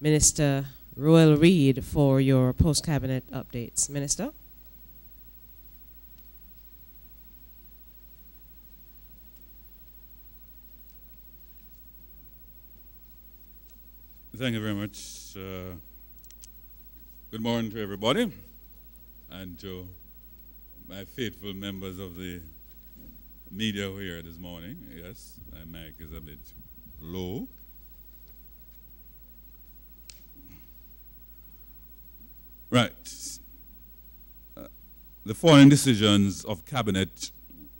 Minister Royal Reid for your post-cabinet updates. Minister? Thank you very much. Good morning to everybody and to my faithful members of the media here this morning. Yes, my mic is a bit low. Right. The following decisions of Cabinet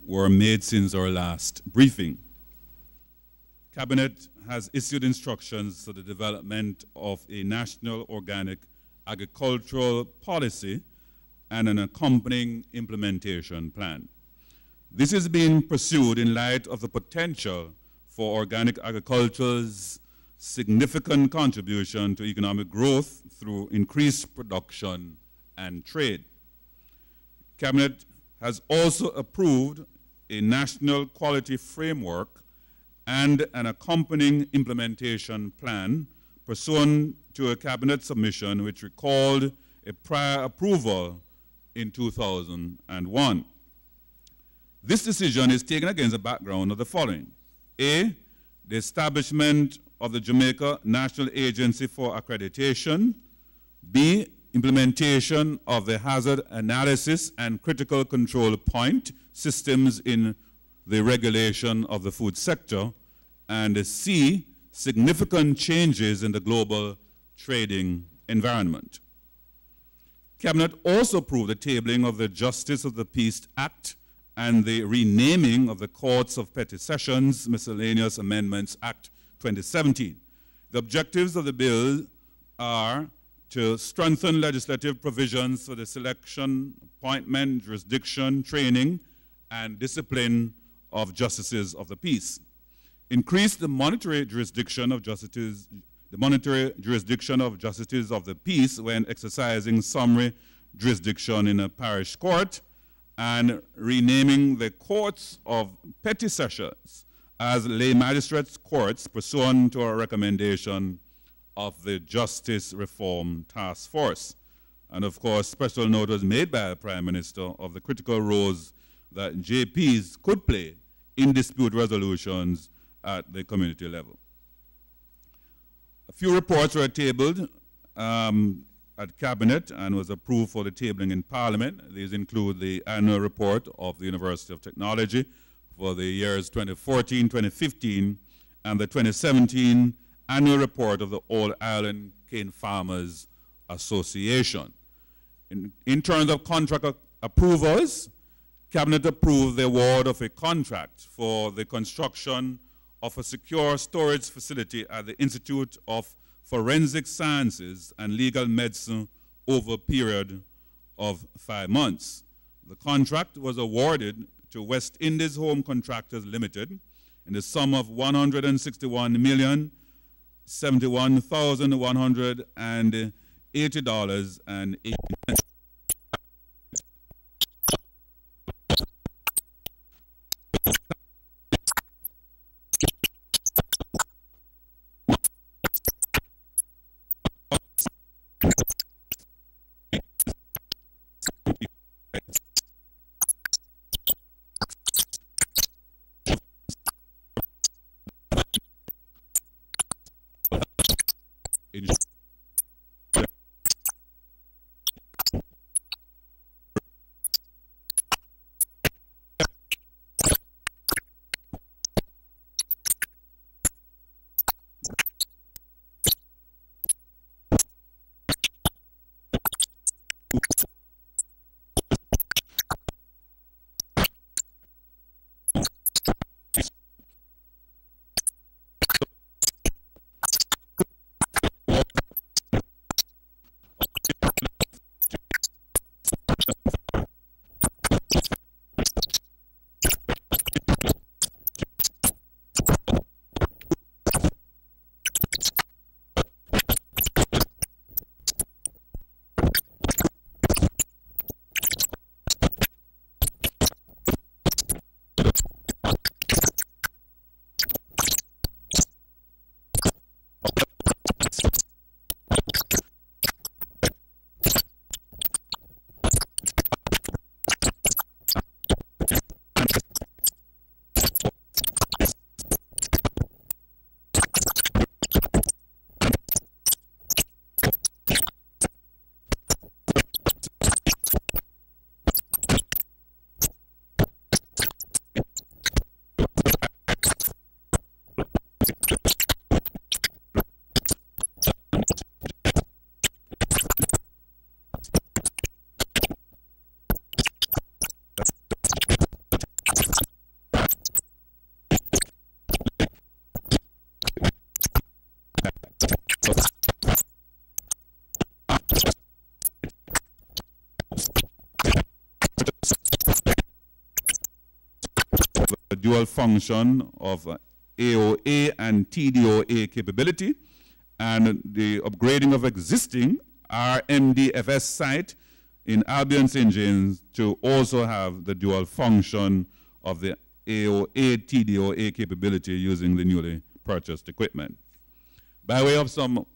were made since our last briefing. Cabinet has issued instructions for the development of a national organic agricultural policy and an accompanying implementation plan. This is being pursued in light of the potential for organic agriculture's significant contribution to economic growth through increased production and trade. Cabinet has also approved a national quality framework and an accompanying implementation plan pursuant to a Cabinet submission which recalled a prior approval in 2001. This decision is taken against the background of the following. A, the establishment of the Jamaica National Agency for Accreditation. B, implementation of the hazard analysis and critical control point systems in the regulation of the food sector. And C, significant changes in the global trading environment. Cabinet also approved the tabling of the Justice of the Peace Act and the renaming of the Courts of Petty Sessions Miscellaneous Amendments Act 2017. The objectives of the bill are to strengthen legislative provisions for the selection, appointment, jurisdiction, training, and discipline of justices of the peace. Increase the monetary jurisdiction of justices, of the peace when exercising summary jurisdiction in a parish court, and renaming the courts of petty sessions as lay magistrates' courts pursuant to a recommendation of the Justice Reform Task Force. And of course, special note was made by the Prime Minister of the critical roles that JPs could play in dispute resolutions at the community level. A few reports were tabled at Cabinet and was approved for the tabling in Parliament. These include the annual report of the University of Technology for the years 2014, 2015, and the 2017 annual report of the All Ireland Cane Farmers Association. In terms of contract approvals, Cabinet approved the award of a contract for the construction of a secure storage facility at the Institute of Forensic Sciences and Legal Medicine over a period of 5 months. The contract was awarded to West Indies Home Contractors Limited in the sum of $161,171,180.80. dual function of AOA and TDOA capability, and the upgrading of existing RMDFS site in Albion St. James to also have the dual function of the AOA, TDOA capability using the newly purchased equipment. By way of some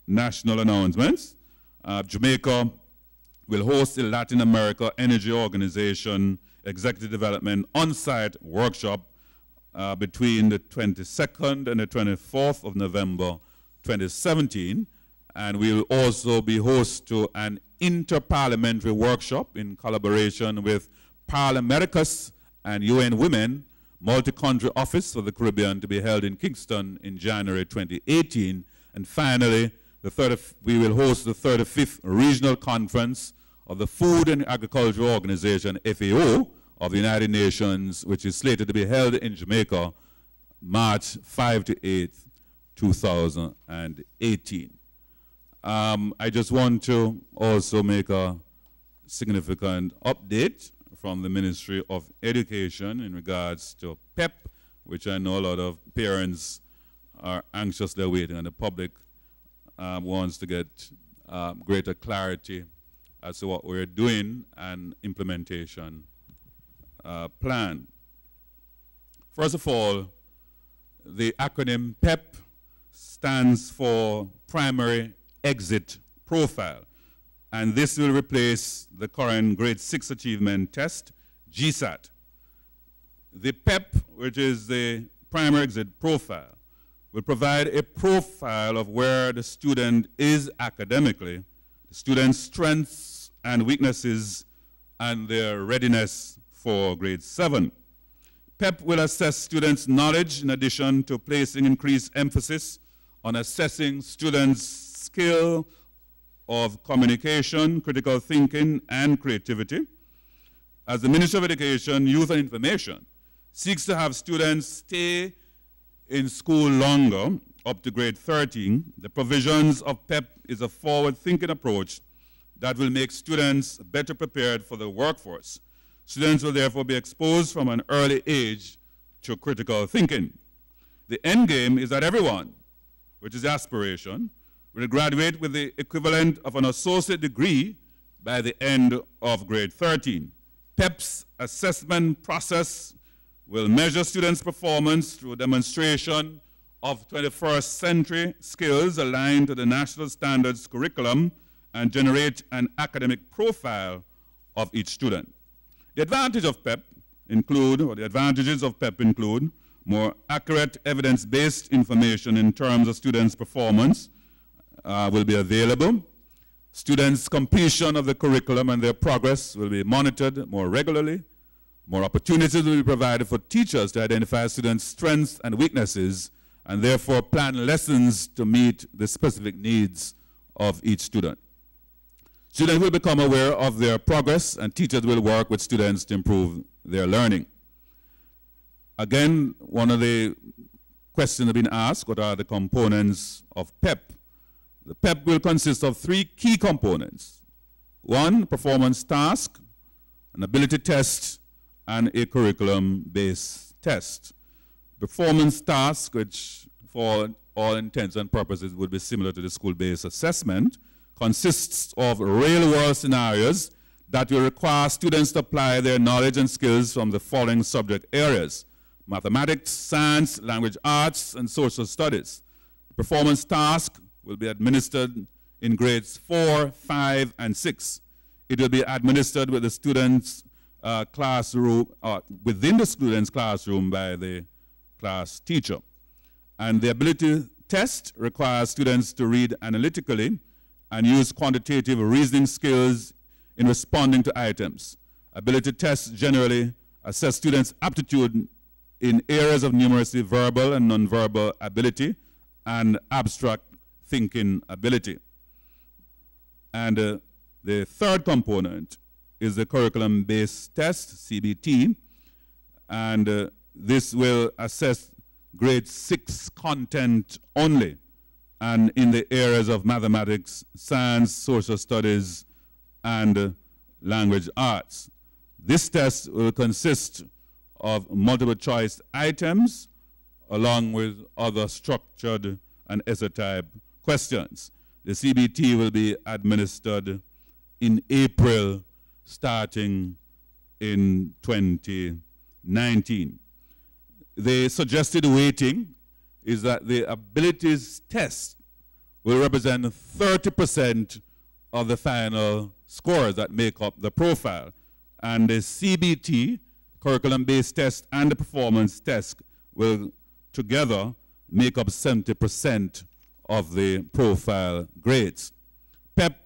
national announcements, Jamaica will host the Latin America Energy Organization Executive Development on-site workshop between the 22nd and the 24th of November 2017, and we will also be host to an interparliamentary workshop in collaboration with Parliamericus and UN Women Multi-Country Office for the Caribbean to be held in Kingston in January 2018. And finally, we will host the 35th Regional Conference of the Food and Agriculture Organization, FAO, of the United Nations, which is slated to be held in Jamaica, March 5 to 8, 2018. I just want to also make a significant update from the Ministry of Education in regards to PEP, which I know a lot of parents are anxiously awaiting, and the public wants to get greater clarity as to what we're doing and implementation plan. First of all, the acronym PEP stands for Primary Exit Profile, and this will replace the current Grade 6 Achievement Test, GSAT. The PEP, which is the Primary Exit Profile, will provide a profile of where the student is academically, the student's strengths and weaknesses, and their readiness for grade 7. PEP will assess students' knowledge in addition to placing increased emphasis on assessing students' skill of communication, critical thinking, and creativity. As the Ministry of Education, Youth and Information seeks to have students stay in school longer, up to grade 13, the provisions of PEP is a forward-thinking approach that will make students better prepared for the workforce. Students will therefore be exposed from an early age to critical thinking. The end game is that everyone, which is the aspiration, will graduate with the equivalent of an associate degree by the end of grade 13. PEP's assessment process will measure students' performance through demonstration of 21st century skills aligned to the national standards curriculum and generate an academic profile of each student. The advantages of PEP include more accurate evidence-based information in terms of students' performance will be available. Students' completion of the curriculum and their progress will be monitored more regularly. More opportunities will be provided for teachers to identify students' strengths and weaknesses and therefore plan lessons to meet the specific needs of each student. Students will become aware of their progress, and teachers will work with students to improve their learning. Again, one of the questions have been asked, what are the components of PEP? The PEP will consist of 3 key components. 1, performance task, an ability test, and a curriculum-based test. Performance task, which for all intents and purposes would be similar to the school-based assessment, consists of real-world scenarios that will require students to apply their knowledge and skills from the following subject areas: mathematics, science, language arts, and social studies. The performance task will be administered in grades 4, 5, and 6. It will be administered with the students' classroom, within the student's classroom by the class teacher. And the ability test requires students to read analytically and use quantitative reasoning skills in responding to items. Ability tests generally assess students' aptitude in areas of numeracy, verbal and nonverbal ability, and abstract thinking ability. And the third component is the curriculum-based test, CBT, and this will assess grade 6 content only, and in the areas of mathematics, science, social studies, and language arts. This test will consist of multiple choice items along with other structured and essay-type questions. The CBT will be administered in April, starting in 2019. The suggested weighting is that the abilities test will represent 30% of the final scores that make up the profile. And the CBT, curriculum-based test, and the performance test will together make up 70% of the profile grades. PEP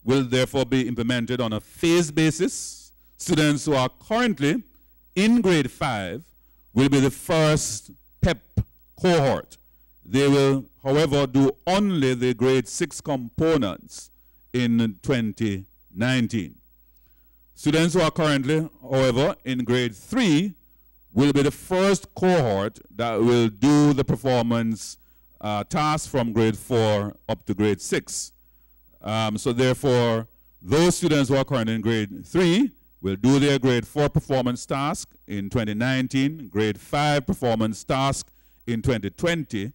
will therefore be implemented on a phased basis. Students who are currently in grade 5 will be the first PEP cohort. They will, however, do only the grade 6 components in 2019. Students who are currently, however, in grade 3 will be the first cohort that will do the performance tasks from grade 4 up to grade 6. So therefore, those students who are currently in grade 3 will do their grade 4 performance task in 2019, grade 5 performance task in 2020,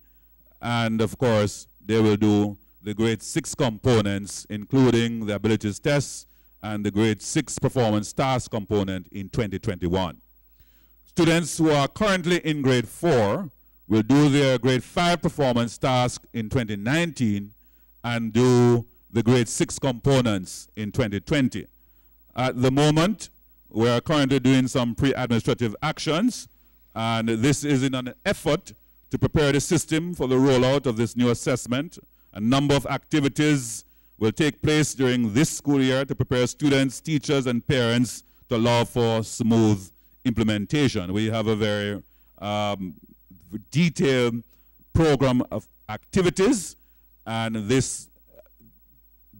and of course, they will do the grade 6 components, including the abilities tests and the grade 6 performance task component in 2021. Students who are currently in grade 4 will do their grade 5 performance task in 2019 and do the grade 6 components in 2020. At the moment, we are currently doing some pre-administrative actions, and this is in an effort to prepare the system for the rollout of this new assessment. A number of activities will take place during this school year to prepare students, teachers, and parents to allow for smooth implementation. We have a very detailed program of activities, and this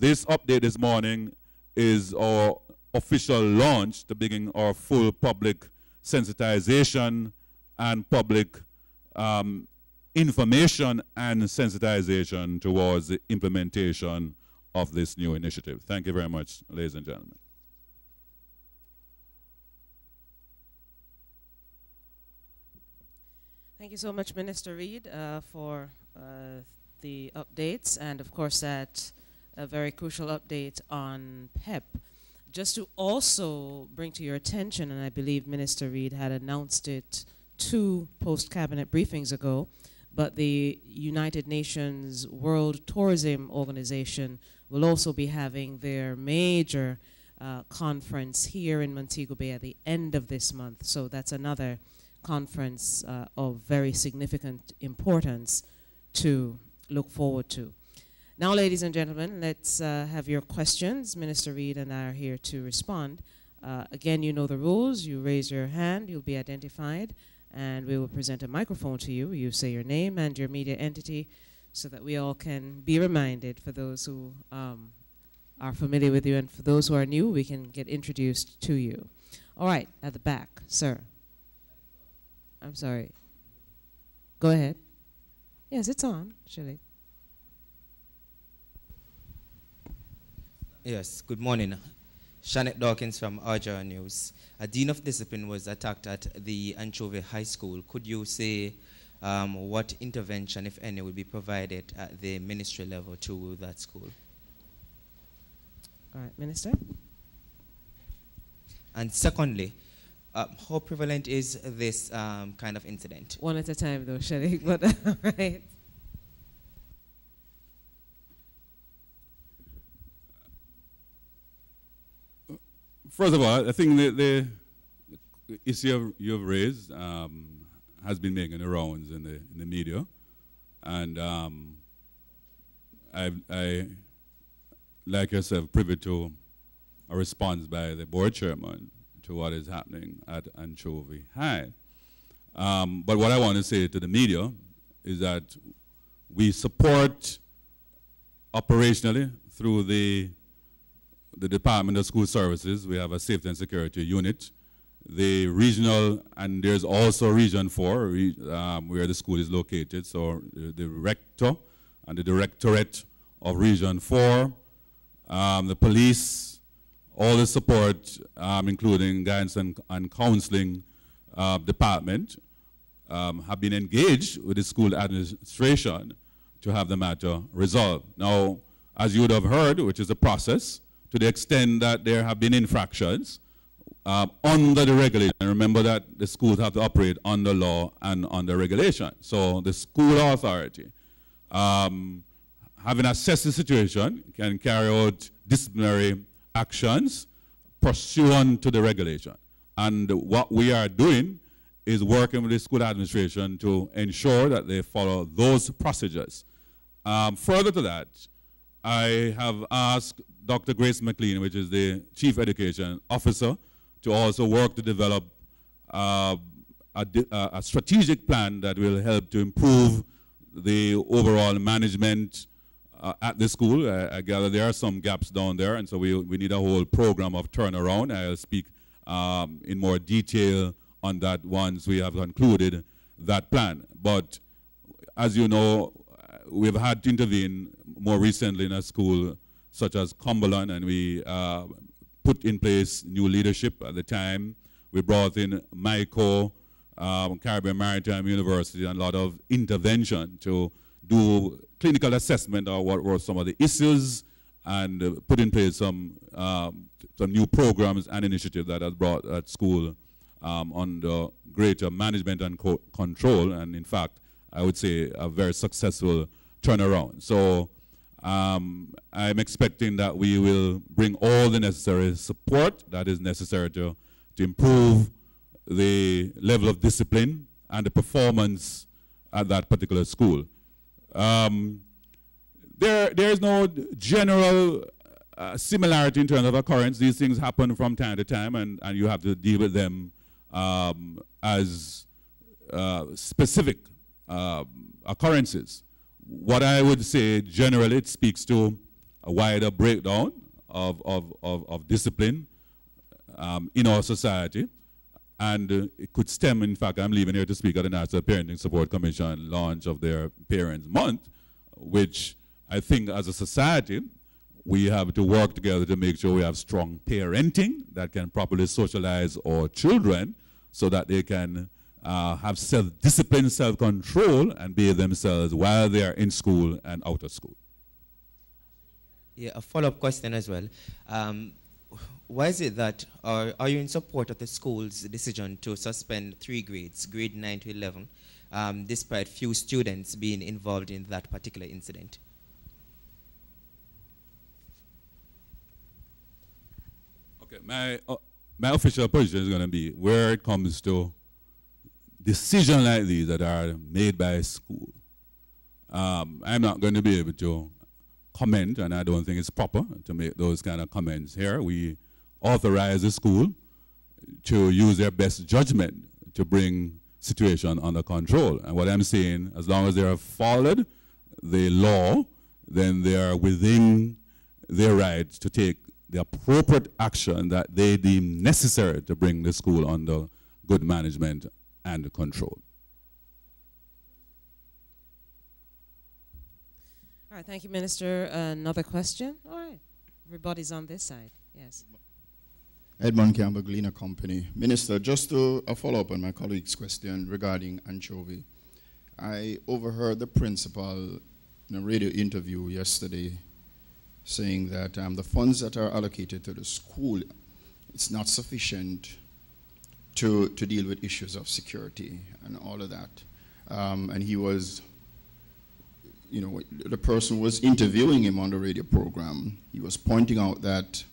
update this morning is our official launch to begin our full public sensitization and public information and sensitization towards the implementation of this new initiative. Thank you very much, ladies and gentlemen. Thank you so much, Minister Reid, for the updates, and of course that a very crucial update on PEP. Just to also bring to your attention, and I believe Minister Reid had announced it 2 post-cabinet briefings ago, but the United Nations World Tourism Organization will also be having their major conference here in Montego Bay at the end of this month. So that's another conference of very significant importance to look forward to. Now, ladies and gentlemen, let's have your questions. Minister Reid and I are here to respond. Again, you know the rules. You raise your hand, you'll be identified, and we will present a microphone to you. You say your name and your media entity so that we all can be reminded, for those who are familiar with you, and for those who are new, we can get introduced to you. All right, at the back, sir. I'm sorry. Go ahead. Yes, it's on, Shalik. Yes, good morning. Shanette Dawkins from RJR News. A Dean of Discipline was attacked at the Anchovy High School. Could you say what intervention, if any, will be provided at the ministry level to that school? All right, Minister. And secondly, how prevalent is this kind of incident? One at a time, though, Shalik, but all right. First of all, I think the issue you've raised has been making the rounds in the media, and I, like yourself, privy to a response by the board chairman to what is happening at Anchovy High. But what I want to say to the media is that we support operationally through the Department of School Services. We have a safety and security unit. The regional, and there's also Region 4, where the school is located. So the rector and the directorate of Region 4, the police, all the support, including guidance and counseling, department have been engaged with the school administration to have the matter resolved. Now, as you would have heard, which is a process, to the extent that there have been infractions under the regulation. And remember that the schools have to operate under law and under regulation. So the school authority, having assessed the situation, can carry out disciplinary actions pursuant to the regulation. And what we are doing is working with the school administration to ensure that they follow those procedures. Further to that, I have asked Dr. Grace McLean, which is the Chief Education Officer, to also work to develop a strategic plan that will help to improve the overall management at the school. I gather there are some gaps down there, and so we need a whole program of turnaround. I'll speak in more detail on that once we have concluded that plan. But as you know, we've had to intervene more recently in a school such as Cumberland, and we put in place new leadership at the time. We brought in MICO, Caribbean Maritime University, and a lot of intervention to do clinical assessment of what were some of the issues, and put in place some new programs and initiatives that has brought that school under greater management and control, and in fact, I would say a very successful turnaround. So I'm expecting that we will bring all the necessary support that is necessary to improve the level of discipline and the performance at that particular school. There is no general similarity in terms of occurrence. These things happen from time to time, and you have to deal with them as specific occurrences. What I would say generally, it speaks to a wider breakdown of discipline in our society, and it could stem, in fact, I'm leaving here to speak at the National Parenting Support Commission launch of their Parents Month, which I think as a society, we have to work together to make sure we have strong parenting that can properly socialize our children so that they can have self-discipline, self-control, and behave themselves while they are in school and out of school. Yeah, a follow-up question as well. Why is it that, are you in support of the school's decision to suspend 3 grades, grade 9 to 11, despite few students being involved in that particular incident? Okay, my official position is going to be where it comes to decisions like these that are made by a school. I'm not going to be able to comment, and I don't think it's proper to make those kind of comments here. We authorize the school to use their best judgment to bring situation under control. And what I'm saying, as long as they have followed the law, then they are within their rights to take the appropriate action that they deem necessary to bring the school under good management and control. All right, thank you, Minister. Another question? All right, everybody's on this side. Yes. Edmund Campbell, Gleaner Company. Minister, just to follow up on my colleague's question regarding anchovy. I overheard the principal in a radio interview yesterday saying that the funds that are allocated to the school, it's not sufficient to deal with issues of security and all of that. And he was, you know, the person was interviewing him on the radio program. He was pointing out that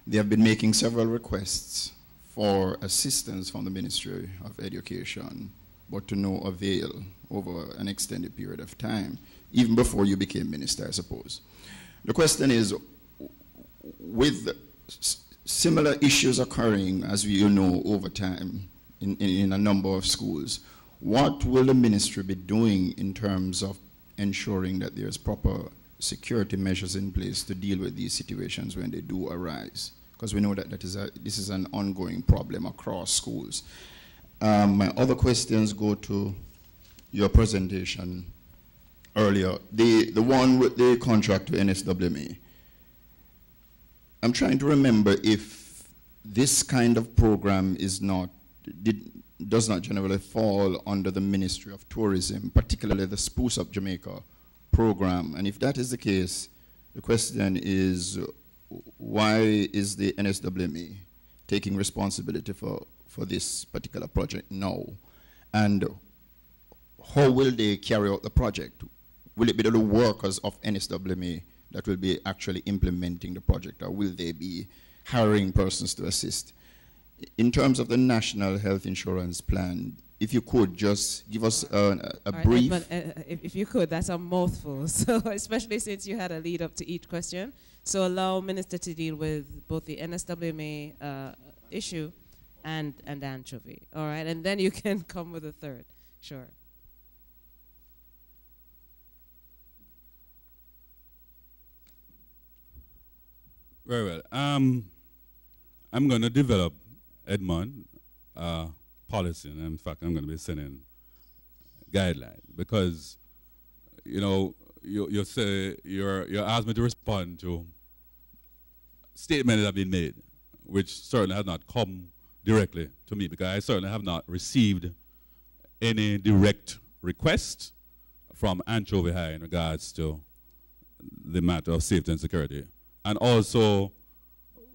they have been making several requests for assistance from the Ministry of Education, but to no avail over an extended period of time, even before you became minister, I suppose. The question is, with similar issues occurring, as we know, over time in a number of schools, what will the ministry be doing in terms of ensuring that there's proper security measures in place to deal with these situations when they do arise? Because we know that this is an ongoing problem across schools. My other questions go to your presentation earlier, the one with the contract to NSWMA. I'm trying to remember if this kind of program is not does not generally fall under the Ministry of Tourism, particularly the Spruce Up Jamaica program. And if that is the case, the question is, why is the NSWME taking responsibility for this particular project now? And how will they carry out the project? Will it be the workers of NSWME that will be actually implementing the project, or will they be hiring persons to assist? In terms of the National Health Insurance Plan, if you could just give us a brief... Edmund, if you could, that's a mouthful, so especially since you had a lead up to each question. So allow Minister to deal with both the NSWMA issue and anchovy, all right? And then you can come with a third, sure. Very well. I'm going to develop, Edmund, policy, and in fact, I'm going to be sending guidelines because, you know, you say you're asked me to respond to statements that have been made, which certainly has not come directly to me because I certainly have not received any direct request from Anchovy High in regards to the matter of safety and security. And also,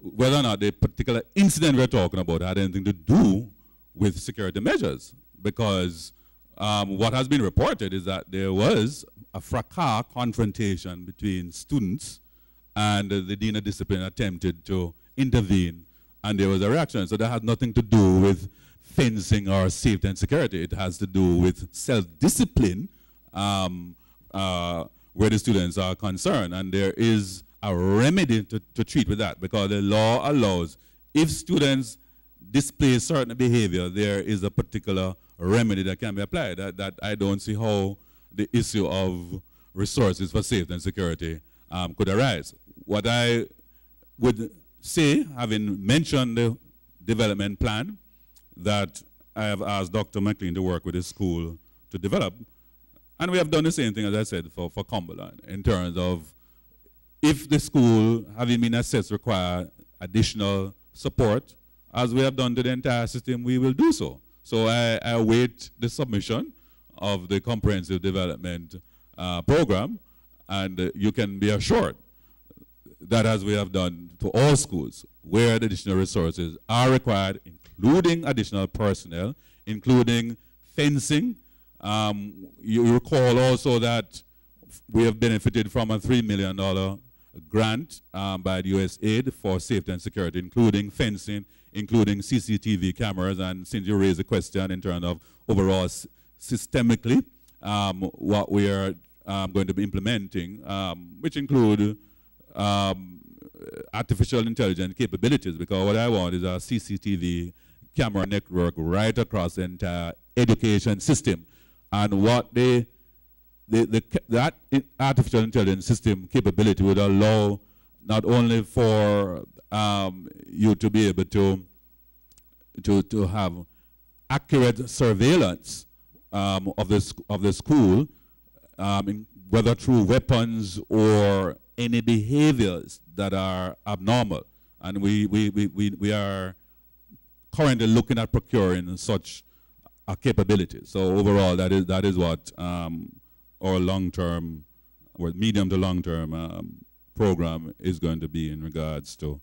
whether or not the particular incident we're talking about had anything to do with security measures. Because what has been reported is that there was a fracas confrontation between students, and the Dean of Discipline attempted to intervene, and there was a reaction. So that has nothing to do with fencing or safety and security. It has to do with self-discipline where the students are concerned. And there is a remedy to treat with that, because the law allows, if students display certain behavior, there is a particular remedy that can be applied. That I don't see how the issue of resources for safety and security could arise. What I would say, having mentioned the development plan that I have asked Dr. McLean to work with the school to develop, and we have done the same thing, as I said, for Cumberland, in terms of if the school, having been assessed, require additional support, as we have done to the entire system, we will do so. So I await the submission of the comprehensive development program, and you can be assured that, as we have done to all schools, where additional resources are required, including additional personnel, including fencing. You recall also that we have benefited from a $3 million grant by the USAID for safety and security, including fencing, including CCTV cameras. And since you raised the question in terms of overall systemically, what we are going to be implementing, which include artificial intelligence capabilities, because what I want is a CCTV camera network right across the entire education system. And what that artificial intelligence system capability would allow not only for you to be able to have accurate surveillance of the school, whether through weapons or any behaviors that are abnormal. And we are currently looking at procuring such a capability. So overall, that is what our long-term, or medium to long-term program is going to be in regards to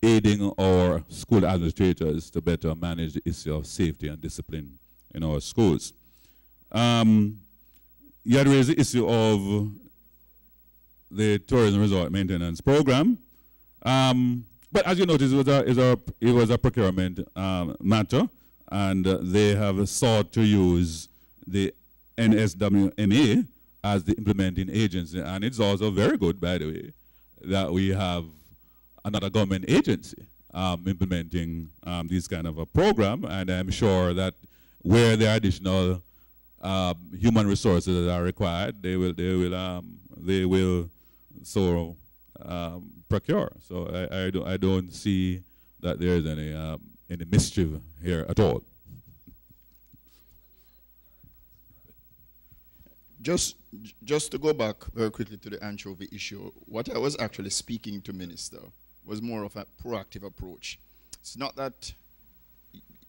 aiding our school administrators to better manage the issue of safety and discipline in our schools. You had raised the issue of the tourism resort maintenance program. But as you noticed, it was a procurement matter, and they have sought to use the NSWMA as the implementing agency. And it's also very good, by the way, that we have another government agency implementing this kind of a program. And I'm sure that where there are additional human resources that are required, they will so procure. So I don't see that there is any mischief here at all. Just to go back very quickly to the anchovy issue, what I was actually speaking to Minister was more of a proactive approach. It's not that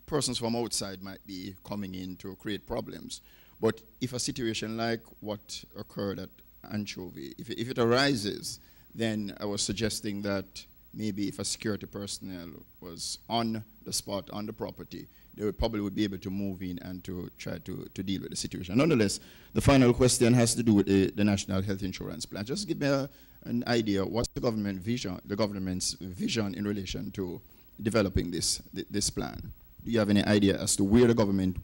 persons from outside might be coming in to create problems. But if a situation like what occurred at Anchovy, if it arises, then I was suggesting that maybe if a security personnel was on the spot, on the property, they would probably be able to move in and to try to deal with the situation. Nonetheless, the final question has to do with the National Health Insurance Plan. Just give me an idea, what's the government's vision in relation to developing this plan? Do you have any idea as to where the government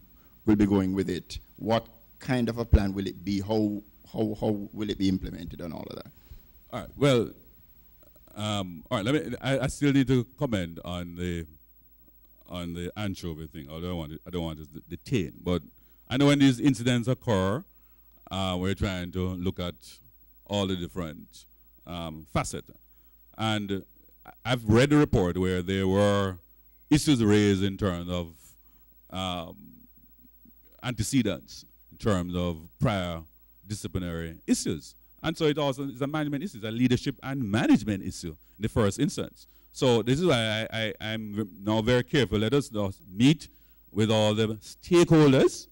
will be going with it? What kind of a plan will it be? How will it be implemented and all of that? All right, well, all right, I still need to comment on the anchovy thing, although I don't want to detain. But I know when these incidents occur, we're trying to look at all the different facets. And I've read the report where there were issues raised in terms of antecedents, in terms of prior disciplinary issues. And so it also is a management issue, it's a leadership and management issue in the first instance. So this is why I'm now very careful. Let us now meet with all the stakeholders.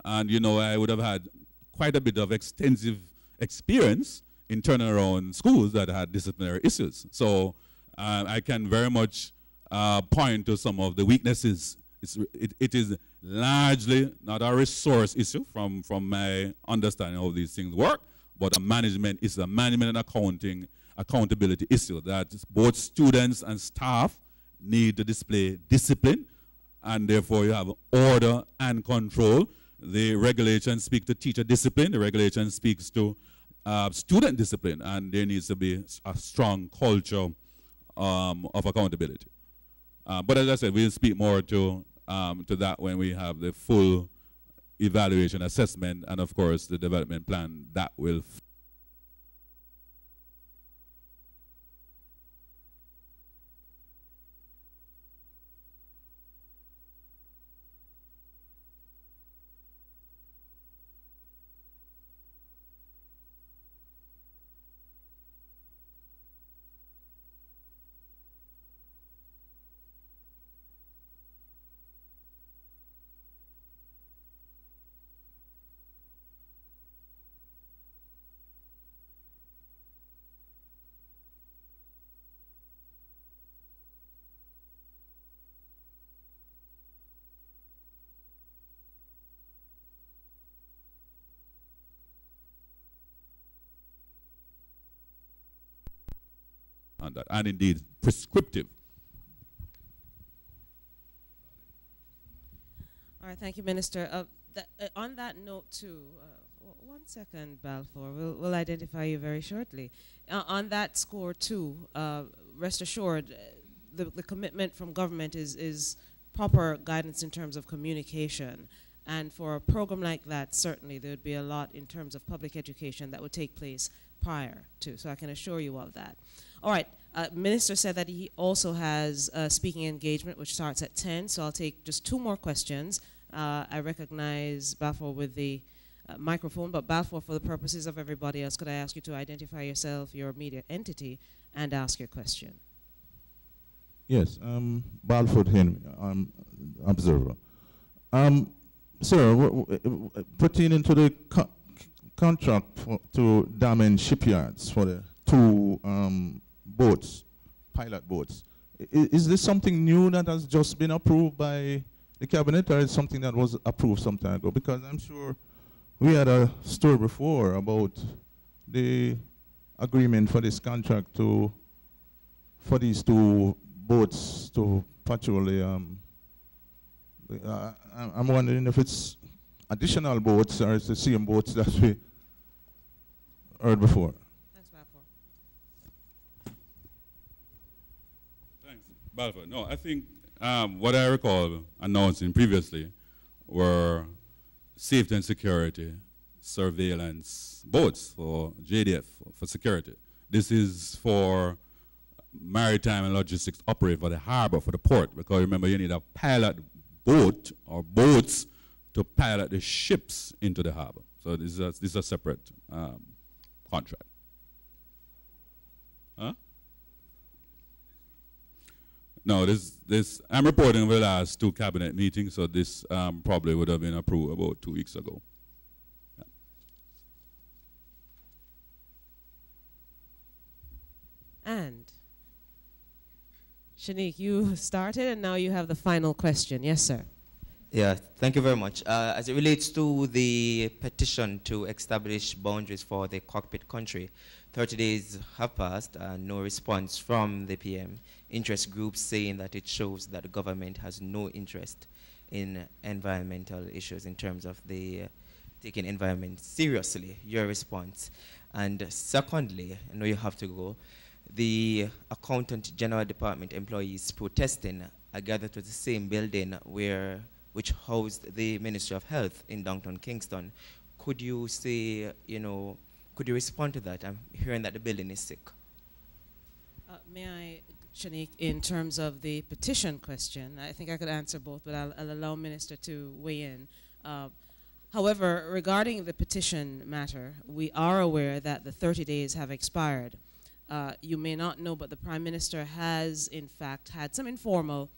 And, you know, I would have had quite a bit of extensive experience in turning around schools that had disciplinary issues. So I can very much point to some of the weaknesses. It is largely not a resource issue from my understanding of how these things work, but a management issue, a management and accountability issue that both students and staff need to display discipline, and therefore you have order and control. The regulation speaks to teacher discipline, the regulation speaks to student discipline, and there needs to be a strong culture of accountability. But as I said, we'll speak more to that when we have the full evaluation assessment and, of course, the development plan that will on that, and indeed prescriptive. All right, thank you, Minister. On that note, too, one second, Balfour. We'll identify you very shortly. On that score, too, rest assured, the commitment from government is proper guidance in terms of communication. And for a program like that, certainly there would be a lot in terms of public education that would take place prior to. So I can assure you of that. All right. Minister said that he also has a speaking engagement, which starts at 10. So I'll take just two more questions. I recognize Balfour with the microphone, but Balfour, for the purposes of everybody else, could I ask you to identify yourself, your media entity, and ask your question? Yes, Balfour Henry, observer. Sir, pertaining to the contract to dam and shipyards for the two boats, pilot boats, is this something new that has just been approved by the cabinet, or is something that was approved some time ago? Because I'm sure we had a story before about the agreement for this contract for these two boats to patrol the, I'm wondering if it's additional boats or it's the same boats that we heard before. Thanks, Balfour. Thanks, Balfour. No, I think what I recall announcing previously were safety and security surveillance boats for JDF, for security. This is for maritime and logistics operate for the harbor, for the port, because remember you need a pilot boat or boats to pilot the ships into the harbor. So this is a separate contract. Huh? No, I'm reporting over the last 2 cabinet meetings, so this probably would have been approved about 2 weeks ago. Yeah. And Shanique, you started, and now you have the final question. Yes, sir. Yeah, thank you very much. As it relates to the petition to establish boundaries for the cockpit country, 30 days have passed and no response from the PM. Interest groups saying that it shows that the government has no interest in environmental issues in terms of the taking environment seriously. Your response. And secondly, I know you have to go, the Accountant General Department employees protesting are gathered to the same building which housed the Ministry of Health in downtown Kingston. Could you say, could you respond to that? I'm hearing that the building is sick. May I, Shanique, in terms of the petition question, I think I could answer both, but I'll allow Minister to weigh in. However, regarding the petition matter, we are aware that the 30 days have expired. You may not know, but the Prime Minister has, in fact, had some informal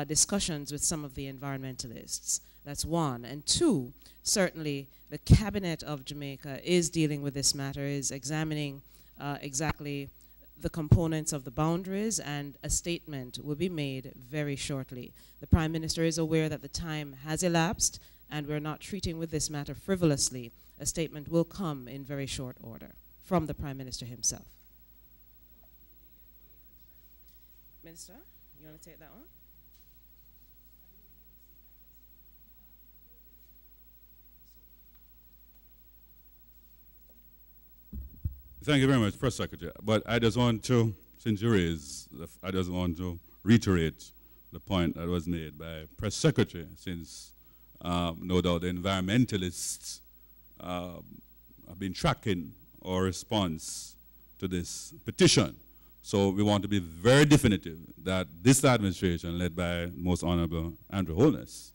discussions with some of the environmentalists. That's one. And two, certainly the Cabinet of Jamaica is dealing with this matter, is examining exactly the components of the boundaries, and a statement will be made very shortly. The Prime Minister is aware that the time has elapsed and we're not treating with this matter frivolously. A statement will come in very short order from the Prime Minister himself. Minister, you want to take that one? Thank you very much, Press Secretary. But I just want to, since you raised, I just want to reiterate the point that was made by Press Secretary, since no doubt the environmentalists have been tracking our response to this petition. So we want to be very definitive that this administration, led by Most Honorable Andrew Holness,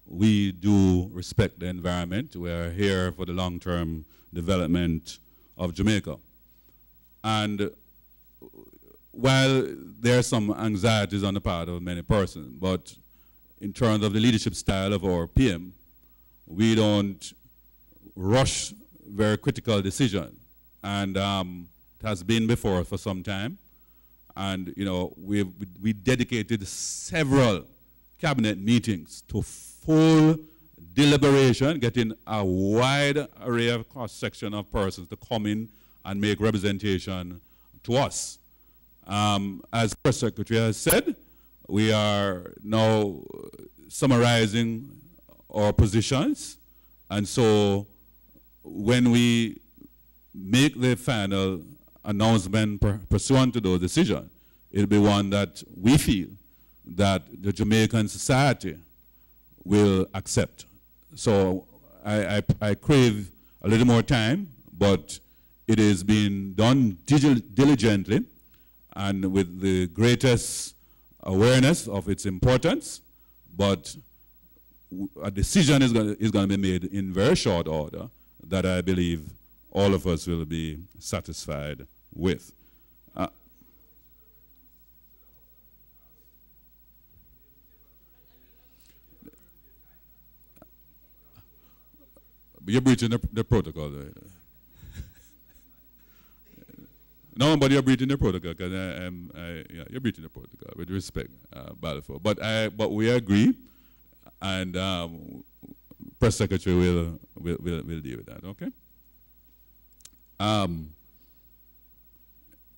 we do respect the environment. We are here for the long-term development of Jamaica. And while there are some anxieties on the part of many persons, but in terms of the leadership style of our PM, we don't rush very critical decisions. And it has been before for some time. And we dedicated several cabinet meetings to full deliberation, getting a wide array of cross-section of persons to come in and make representation to us. As Press Secretary has said, we are now summarizing our positions, and so when we make the final announcement pursuant to those decisions, it'll be one that we feel that the Jamaican society will accept. So I crave a little more time, but it is being done diligently and with the greatest awareness of its importance, but a decision is going to be made in very short order that I believe all of us will be satisfied with. You're breaching the protocol. No, but you're breaching the protocol because you're breaching the protocol with respect, Balfour. But we agree, and Press Secretary will deal with that. Okay.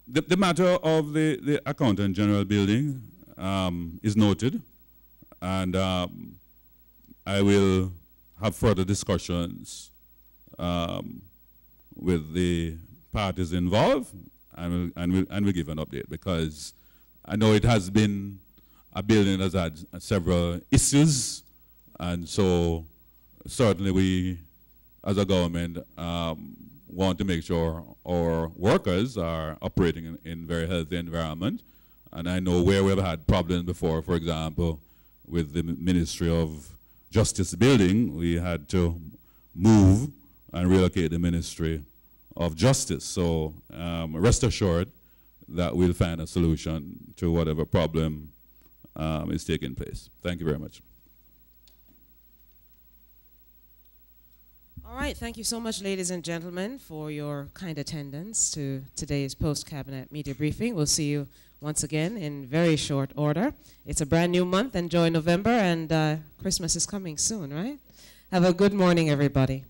The matter of the Accountant General building is noted, and I will have further discussions with the parties involved, and we'll give an update, because I know it has been a building that has had several issues, and so certainly we, as a government, want to make sure our workers are operating in very healthy environment. And I know where we've had problems before, for example, with the Ministry of Justice building, we had to move and relocate the Ministry of Justice. So rest assured that we'll find a solution to whatever problem is taking place. Thank you very much. All right, thank you so much, ladies and gentlemen, for your kind attendance to today's post-cabinet media briefing. We'll see you once again in very short order. It's a brand new month. Enjoy November, and Christmas is coming soon, right? Have a good morning, everybody.